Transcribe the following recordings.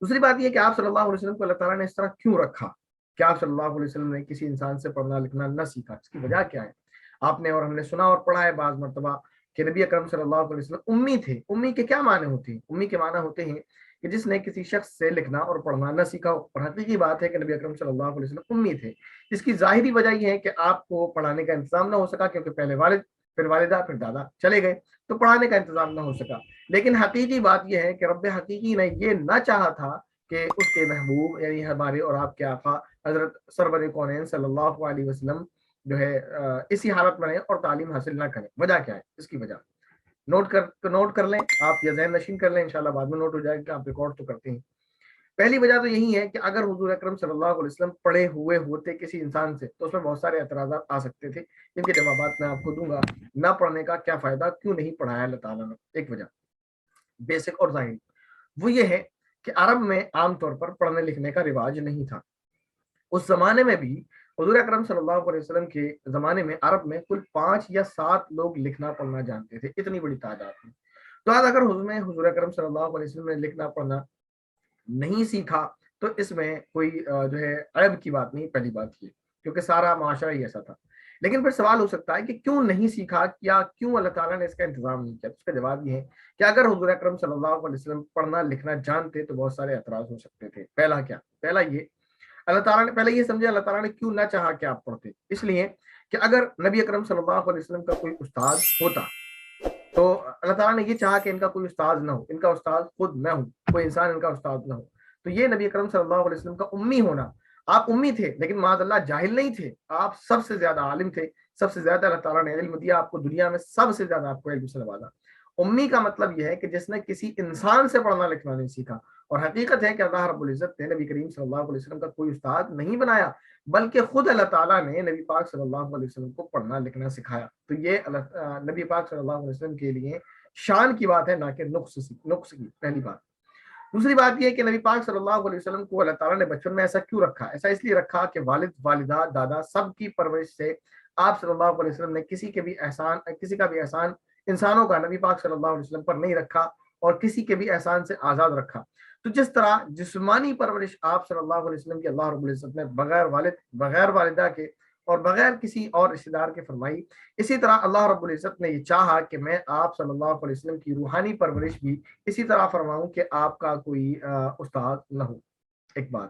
دوسری بات یہ کہ آپ صلی اللہ علیہ وسلم کو اللہ تعالیٰ نے اس طرح کیوں رکھا کہ آپ صلی اللہ علیہ وسلم نے کسی انسان سے پڑھنا لکھنا نہ سیکھا؟ اس کی وجہ کیا ہے؟ آپ نے اور ہم نے سنا اور پڑھا ہے بعض مرتبہ کہ نبی اکرم صلی اللہ علیہ وسلم امی تھے. امی کے کیا معنی ہوتے ہیں؟ امی کے معنی ہوتے ہیں کہ جس نے کسی شخص سے لکھنا اور پڑھنا نہ سیکھا ہو. اور حقیقی بات ہے کہ نبی اکرم صلی اللہ علیہ وسلم امی تھے. اس کی ظاہری وجہ یہ ہے کہ آپ کو پڑھانے کا انتظام نہ ہو سکا، کیونکہ پہلے والد، پھر والدہ، پھر دادا چلے گئے، تو پڑھانے کا انتظام نہ ہو سکا. لیکن حقیقی بات یہ ہے کہ رب حقیقی نے یہ نہ چاہا تھا کہ اس کے محبوب یعنی ہمارے اور آپ کے آقا حضرت سرور کونین صلی اللہ علیہ وسلم جو ہے اسی حالت میں رہیں اور تعلیم حاصل نہ کریں. وجہ کیا ہے؟ اس کی وجہ نوٹ کر لیں آپ یا ذہن نشین کر لیں، انشاءاللہ بعد میں نوٹ ہو جائے گا، آپ ریکارڈ تو کرتے ہیں. پہلی وجہ تو یہی ہے کہ اگر حضور اکرم صلی اللہ علیہ وسلم پڑھے ہوئے ہوتے کسی انسان سے تو اس میں بہت سارے اعتراضات آ سکتے تھے، جن کے جوابات میں آپ کو دوں گا. نہ پڑھنے کا کیا فائدہ، کیوں نہیں پڑھایا اللہ تعالیٰ نے؟ ایک وجہ بیسک اور ظاہری وہ یہ ہے کہ عرب میں عام طور پر پڑھنے لکھنے کا رواج نہیں تھا. اس زمانے میں بھی حضور اکرم صلی اللہ علیہ وسلم کے زمانے میں عرب میں کل 5 یا 7 لوگ لکھنا پڑھنا جانتے تھے، اتنی بڑی تعداد میں. تو آج اگر حضور اکرم صلی اللہ علیہ وسلم نے لکھنا پڑھنا نہیں سیکھا تو اس میں کوئی جو ہے عیب کی بات نہیں، پہلی بات یہ، کیونکہ سارا معاشرہ ہی ایسا تھا. لیکن پھر سوال ہو سکتا ہے کہ کیوں نہیں سیکھا، یا کیوں اللہ تعالیٰ نے اس کا انتظام نہیں کیا؟ اس کا جواب یہ ہے کہ اگر حضور اکرم صلی اللہ علیہ وسلم پڑھنا لکھنا جانتے تو بہت سارے اعتراض ہو سکتے تھے. پہلا یہ اللہ تعالیٰ نے پہلے یہ سمجھے اللہ تعالیٰ نے کیوں نہ چاہا کہ آپ پڑھتے، اس لیے کہ اگر نبی اکرم صلی اللہ علیہ وسلم کا کوئی استاد ہوتا تو اللہ تعالیٰ نے یہ چاہا کہ ان کا کوئی استاد نہ ہو، ان کا استاد خود میں ہوں، کوئی انسان ان کا استاد نہ ہو. تو یہ نبی اکرم صلی اللہ علیہ وسلم کا امی ہونا، آپ امی تھے لیکن معاذ اللہ جاہل نہیں تھے، آپ سب سے زیادہ عالم تھے، سب سے زیادہ اللہ تعالیٰ نے علم دیا آپ کو، دنیا میں سب سے زیادہ آپ کو علم سے نوازا. امی کا مطلب یہ ہے کہ جس نے کسی انسان سے پڑھنا لکھنا نہیں سیکھا. اور حقیقت ہے کہ اللہ رب العزت نے نبی کریم صلی اللہ علیہ وسلم کا کوئی استاد نہیں بنایا، بلکہ خود اللہ تعالیٰ نے نبی پاک صلی اللہ علیہ وسلم کو پڑھنا لکھنا سکھایا. تو یہ نبی پاک صلی اللہ علیہ وسلم کے لیے شان کی بات ہے، نہ کہ نقص کی. پہلی بات. دوسری بات یہ کہ نبی پاک صلی اللہ علیہ وسلم کو اللہ تعالیٰ نے بچپن میں ایسا کیوں رکھا؟ ایسا اس لیے رکھا کہ والد، والدہ، دادا سب کی پرورش سے آپ صلی اللہ علیہ وسلم نے کسی کا بھی احسان انسانوں کا نبی پاک صلی اللہ علیہ وسلم پر نہیں رکھا، اور کسی کے بھی احسان سے آزاد رکھا. تو جس طرح جسمانی پرورش آپ صلی اللہ علیہ وسلم کی اللہ رب العزت نے بغیر والد، بغیر والدہ کے اور بغیر کسی اور رشتہ دار کے فرمائی، اسی طرح اللہ رب العزت نے یہ چاہا کہ میں آپ صلی اللہ علیہ وسلم کی روحانی پرورش بھی اسی طرح فرماؤں کہ آپ کا کوئی استاد نہ ہو. ایک بات.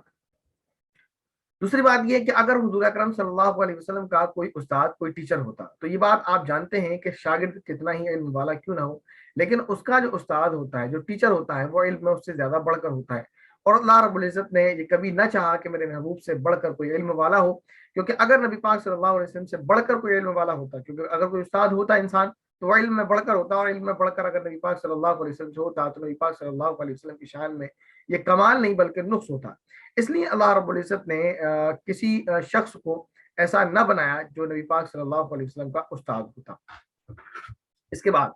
دوسری بات یہ کہ اگر حضور اکرم صلی اللہ علیہ وسلم کا کوئی استاد، کوئی ٹیچر ہوتا، تو یہ بات آپ جانتے ہیں کہ شاگرد کتنا ہی علم والا کیوں نہ ہو، لیکن اس کا جو استاد ہوتا ہے، جو ٹیچر ہوتا ہے، وہ علم میں اس سے زیادہ بڑھ کر ہوتا ہے. اور اللہ رب العزت نے یہ کبھی نہ چاہا کہ میرے محبوب سے بڑھ کر کوئی علم والا ہو، کیونکہ اگر نبی پاک صلی اللہ علیہ وسلم سے بڑھ کر کوئی علم والا ہوتا، کیونکہ اگر کوئی استاد ہوتا انسان تو وہ علم میں بڑھ کر ہوتا، اور علم میں بڑھ کر اگر نبی پاک صلی اللہ علیہ وسلم سے ہوتا تو نبی پاک صلی اللہ علیہ وسلم کی شان میں یہ کمال نہیں بلکہ نقص ہوتا. اس لیے اللہ رب العزت نے کسی شخص کو ایسا نہ بنایا جو نبی پاک صلی اللہ علیہ وسلم کا استاد ہوتا. اس کے بعد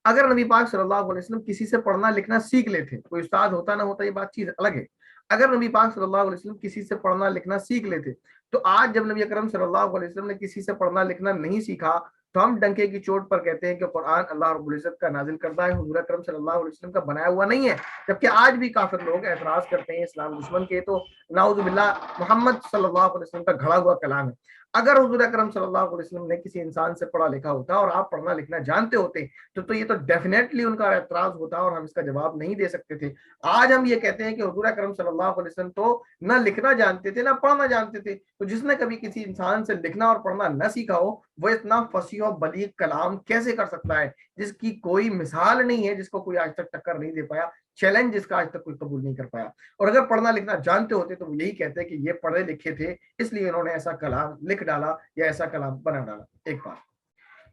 اگر نبی پاک صلی اللہ علیہ وسلم کسی سے پڑھنا لکھنا سیکھ لیتے، کوئی استاد ہوتا نہ ہوتا یہ بات چیز الگ ہے. اگر نبی پاک صلی اللہ علیہ وسلم کسی سے پڑھنا لکھنا سیکھ لیتے تو آج جب نبی اکرم صلی اللہ علیہ وسلم نے کسی سے پڑھنا لکھنا نہیں سیکھا تو ہم ڈنکے کی چوٹ پر کہتے ہیں کہ قرآن اللہ رب العزت کا نازل کردہ ہے، حضور اکرم صلی اللہ علیہ وسلم کا بنایا ہوا نہیں ہے. جبکہ آج بھی کافر لوگ اعتراض کرتے ہیں اسلام دشمن کے، تو نعوذ باللہ محمد صلی اللہ علیہ وسلم کا گھڑا ہوا کلام ہے. اگر حضور اکرم صلی اللہ علیہ وسلم نے کسی انسان سے پڑھا لکھا ہوتا اور آپ پڑھنا لکھنا جانتے ہوتے تو یہ تو ڈیفینیٹلی ان کا اعتراض ہوتا اور ہم اس کا جواب نہیں دے سکتے تھے. آج ہم یہ کہتے ہیں کہ حضور اکرم صلی اللہ علیہ وسلم تو نہ لکھنا جانتے تھے نہ پڑھنا جانتے تھے. تو جس نے کبھی کسی انسان سے لکھنا اور پڑھنا نہ سیکھا ہو وہ اتنا فصیح و بلیغ کلام کیسے کر سکتا ہے جس کی کوئی مثال نہیں ہے، جس کو کوئی آج تک ٹکر نہیں دے پایا، چیلنج جس کا آج تک کوئی قبول نہیں کر پایا. اور اگر پڑھنا لکھنا جانتے ہوتے تو وہ یہی کہتے کہ یہ پڑھے لکھے تھے اس لیے انہوں نے ایسا کلام لکھ ڈالا یا ایسا کلام بنا ڈالا. ایک بات.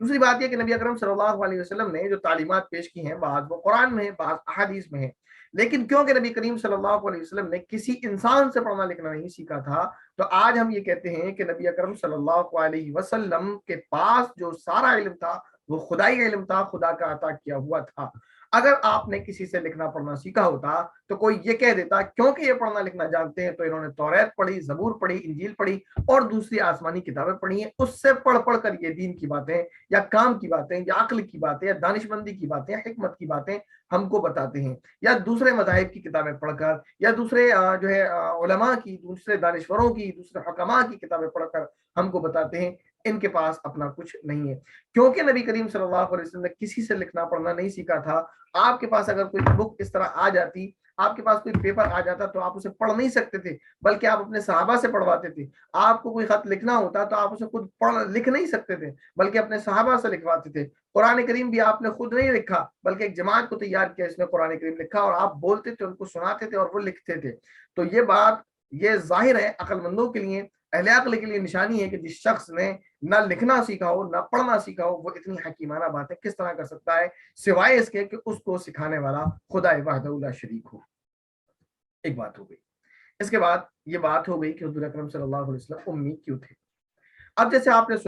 دوسری بات یہ کہ نبی اکرم صلی اللہ علیہ وسلم نے جو تعلیمات پیش کی ہیں بعض وہ قرآن میں ہیں، بعض احادیث میں ہیں، لیکن کیونکہ نبی کریم صلی اللہ علیہ وسلم نے کسی انسان سے پڑھنا لکھنا نہیں سیکھا تھا تو آج ہم یہ کہتے ہیں کہ نبی اکرم صلی اللہ علیہ وسلم کے پاس جو سارا علم تھا وہ خدائی علم تھا، خدا کا عطا کیا ہوا تھا. اگر آپ نے کسی سے لکھنا پڑھنا سیکھا ہوتا تو کوئی یہ کہہ دیتا کیونکہ یہ پڑھنا لکھنا جانتے ہیں تو انہوں نے توریت پڑھی، زبور پڑھی، انجیل پڑھی اور دوسری آسمانی کتابیں پڑھی ہیں، اس سے پڑھ پڑھ کر یہ دین کی باتیں یا کام کی باتیں یا عقل کی باتیں یا دانش مندی کی باتیں یا حکمت کی باتیں ہم کو بتاتے ہیں، یا دوسرے مذاہب کی کتابیں پڑھ کر یا دوسرے جو ہے علماء کی، دوسرے دانشوروں کی، دوسرے حکماء کی کتابیں پڑھ کر ہم کو بتاتے ہیں، ان کے پاس اپنا کچھ نہیں ہے۔ کیونکہ نبی کریم صلی اللہ علیہ وسلم نے کسی سے لکھنا پڑھنا نہیں سیکھا تھا، آپ کے پاس اگر کوئی بک اس طرح آ جاتی، آپ کے پاس کوئی پیپر آ جاتا تو آپ اسے پڑھ نہیں سکتے تھے، بلکہ آپ اپنے صحابہ سے پڑھواتے تھے۔ آپ کو کوئی خط لکھنا ہوتا تو آپ اسے خود لکھ نہیں سکتے تھے، بلکہ اپنے صحابہ سے لکھواتے تھے۔ قرآن کریم بھی آپ نے خود نہیں لکھا، بلکہ ایک جماعت کو تیار کیا، اس نے قرآن کریم لکھا اور آپ بولتے تھے، ان کو سناتے تھے اور وہ لکھتے تھے۔ تو یہ بات یہ ظاہر ہے عقل مندوں کے لیے، اہل عقل کے لیے نشانی ہے کہ جس شخص نے نہ لکھنا سیکھا ہو، نہ پڑھنا سیکھا ہو، وہ اتنی حکیمانہ باتیں کس طرح کر سکتا ہے، سوائے اس کے کہ اس کو سکھانے والا خدا وحدہ لا شریک ہو۔ ایک بات ہو گئی۔ اس کے بعد یہ بات ہو گئی کہ حضور اکرم صلی اللہ علیہ وسلم امی کیوں تھے۔ اب جیسے آپ نے